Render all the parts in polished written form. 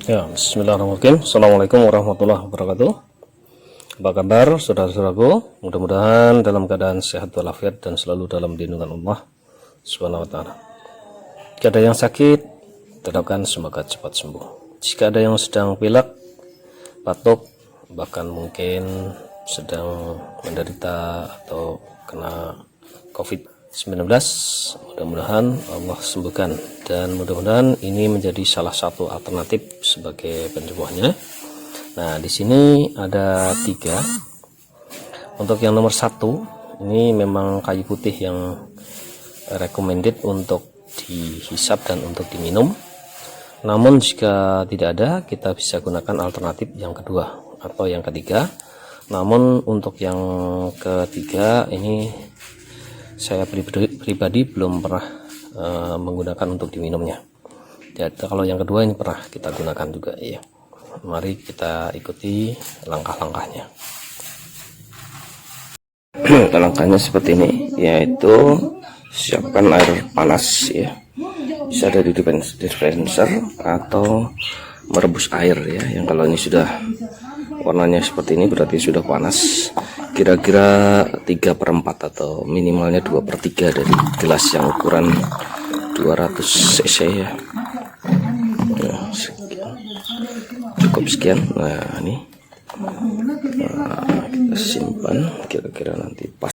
Ya, bismillahirrahmanirrahim. Assalamualaikum warahmatullahi wabarakatuh. Apa kabar saudara-saudaraku? Mudah-mudahan dalam keadaan sehat walafiat dan selalu dalam lindungan Allah Subhanahu wa taala. Jika ada yang sakit, doakan semoga cepat sembuh. Jika ada yang sedang pilek, batuk, bahkan mungkin sedang menderita atau kena COVID-19, mudah-mudahan Allah sembuhkan, dan mudah-mudahan ini menjadi salah satu alternatif sebagai penyembuhannya. Nah, di sini ada 3. Untuk yang nomor 1, ini memang kayu putih yang recommended untuk dihisap dan untuk diminum. Namun jika tidak ada, kita bisa gunakan alternatif yang kedua atau yang ketiga. Namun untuk yang ketiga ini saya pribadi belum pernah menggunakan untuk diminumnya. Jadi kalau yang kedua ini pernah kita gunakan juga ya. Mari kita ikuti langkah-langkahnya. Langkahnya seperti ini, yaitu siapkan air panas ya. Bisa dari dispenser atau merebus air ya. Yang kalau ini sudah warnanya seperti ini berarti sudah panas. Kira-kira 3/4 atau minimalnya 2/3 dari gelas yang ukuran 200 cc ya. Cukup sekian. Nah ini kita simpan, kira-kira nanti pas.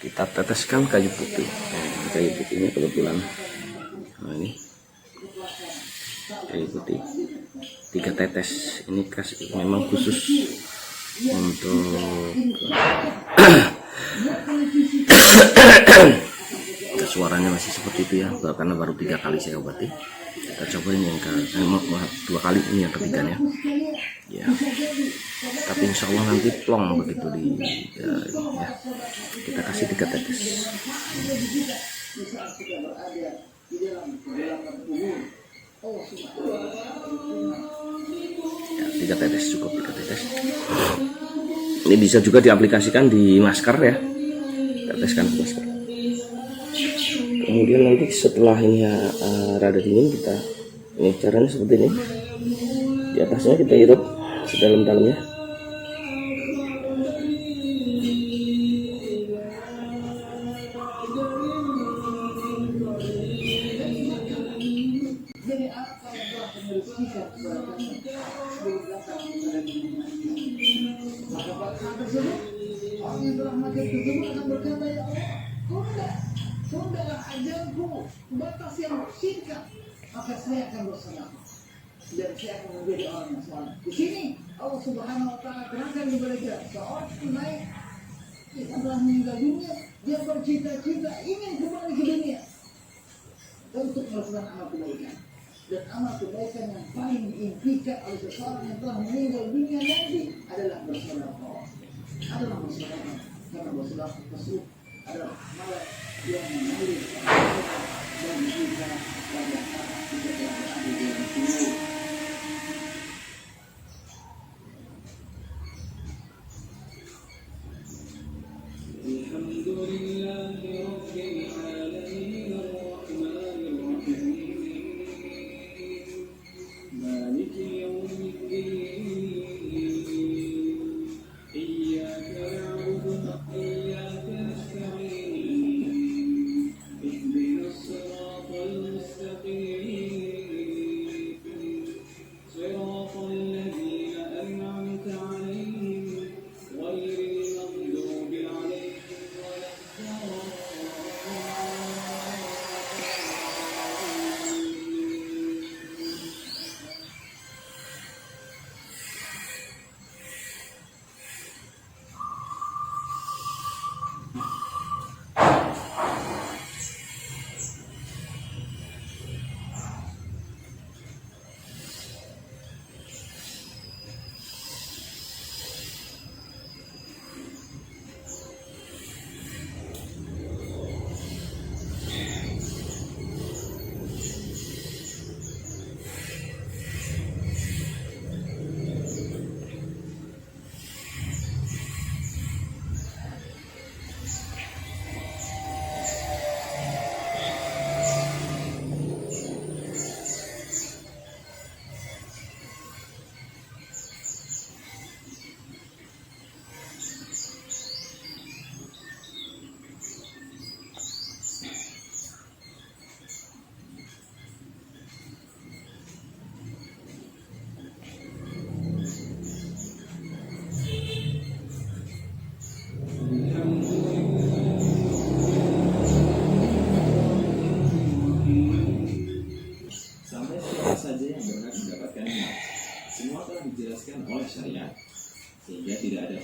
Kita teteskan kayu putih. Kayu putih ini kebetulan, nah ini kayu putih 3 tetes. Ini memang khusus untuk suaranya masih seperti itu ya, karena baru 3 kali saya obati. Kita cobain yang ke 2 kali, ini yang ketiganya ya. Tapi insya Allah nanti plong begitu ya. Kita kasih 3 tetes. Ya, 3 tetes cukup, 3 tetes. Ini bisa juga diaplikasikan di masker ya. Teteskan ke masker. Kemudian nanti setelah ini rada dingin, kita ini caranya seperti ini. Di atasnya kita hirup sedalam-dalamnya. Sudahlah ajarku batas yang singkat, maka saya akan bersenang dan saya akan menjadi orang yang soleh. Di sini Allah Subhanahu Wa Taala terangkan kepada kita, seorang naik setelah meninggal dunia, dia bercita-cita ingin kembali ke dunia untuk melakukan amal kebaikan. Dan amal kebaikan yang paling diimpikan oleh seseorang yang telah meninggal dunia nanti adalah bersedekah. Adalah bersedekah, karena bersedekah tersebut adalah malah yang mengalir dan juga pada saat kita berada di dalam kubur.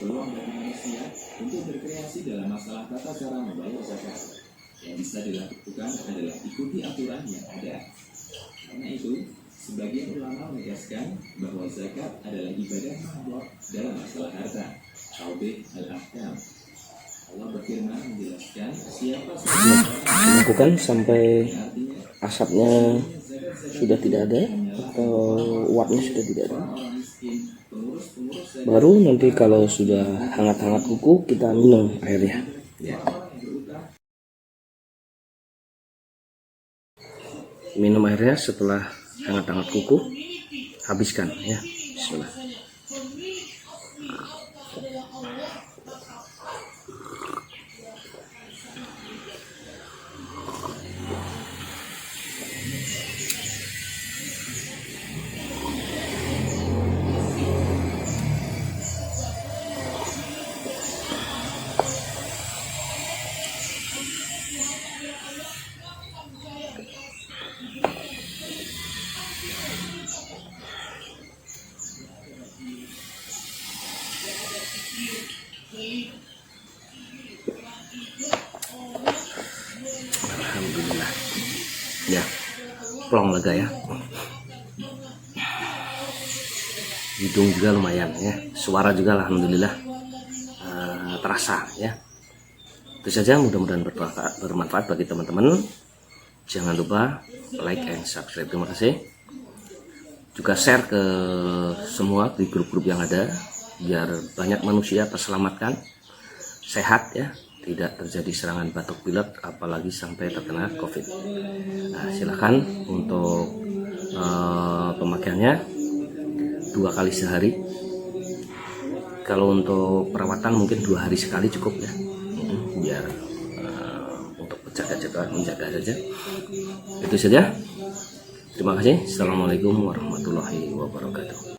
peluang bagi manusia untuk berkreasi dalam masalah tata cara membayar zakat. Yang bisa dilakukan adalah ikuti aturan yang ada. Karena itu, sebagian ulama menegaskan bahwa zakat adalah ibadah mahdoh dalam masalah harta. Taubih al-Ahkam. Allah berfirman menjelaskan siapa saja Dilakukan sampai asapnya sudah tidak ada atau uapnya sudah tidak ada. Baru nanti kalau sudah hangat-hangat kuku kita minum airnya. Ya. Minum airnya setelah hangat-hangat kuku, habiskan ya. Bismillah. Alhamdulillah. Ya, plong lega ya. Hidung juga lumayan ya. Suara juga alhamdulillah terasa ya. Itu saja, mudah-mudahan bermanfaat bagi teman-teman. Jangan lupa like and subscribe. Terima kasih. Juga share ke semua di grup-grup yang ada biar banyak manusia terselamatkan, sehat ya, tidak terjadi serangan batuk pilek apalagi sampai terkena COVID. Nah, silakan untuk pemakaiannya 2 kali sehari. Kalau untuk perawatan mungkin 2 hari sekali cukup ya, biar untuk menjaga saja. Itu saja. Terima kasih. Assalamualaikum warahmatullahi wabarakatuh.